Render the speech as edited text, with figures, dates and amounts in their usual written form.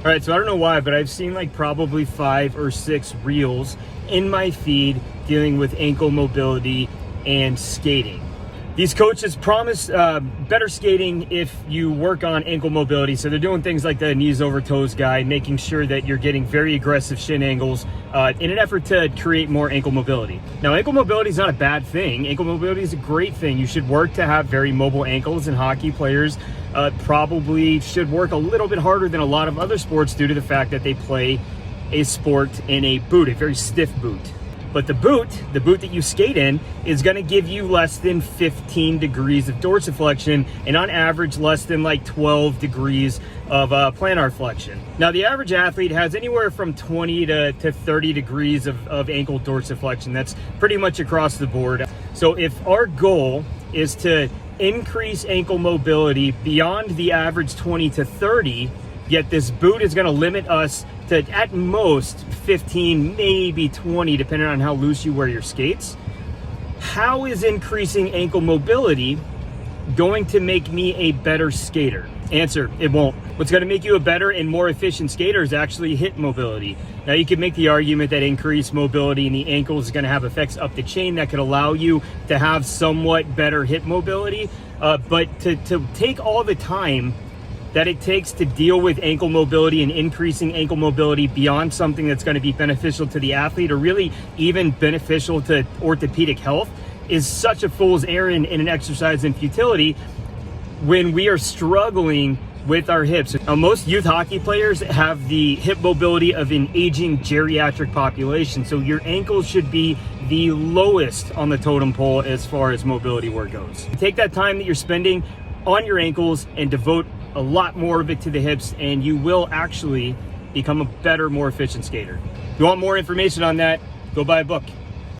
All right, so I don't know why, but I've seen like probably 5 or 6 reels in my feed dealing with ankle mobility and skating. These coaches promise better skating if you work on ankle mobility. So they're doing things like the knees over toes guide, making sure that you're getting very aggressive shin angles in an effort to create more ankle mobility. Now, ankle mobility is not a bad thing. Ankle mobility is a great thing. You should work to have very mobile ankles, and hockey players probably should work a little bit harder than a lot of other sports due to the fact that they play a sport in a boot, a very stiff boot. But the boot that you skate in is going to give you less than 15 degrees of dorsiflexion, and on average less than like 12 degrees of plantar flexion. Now, the average athlete has anywhere from 20 to 30 degrees of ankle dorsiflexion. That's pretty much across the board. So if our goal is to increase ankle mobility beyond the average 20 to 30, yet this boot is going to limit us to at most 15, maybe 20, depending on how loose you wear your skates. How is increasing ankle mobility going to make me a better skater? Answer, it won't. What's going to make you a better and more efficient skater is actually hip mobility. Now, you could make the argument that increased mobility in the ankles is going to have effects up the chain that could allow you to have somewhat better hip mobility, but to take all the time that it takes to deal with ankle mobility and increasing ankle mobility beyond something that's going to be beneficial to the athlete or really even beneficial to orthopedic health is such a fool's errand in an exercise in futility when we are struggling with our hips. Now, most youth hockey players have the hip mobility of an aging geriatric population, so your ankles should be the lowest on the totem pole as far as mobility work goes. Take that time that you're spending on your ankles and devote a lot more of it to the hips, and you will actually become a better, more efficient skater. If you want more information on that, go buy a book.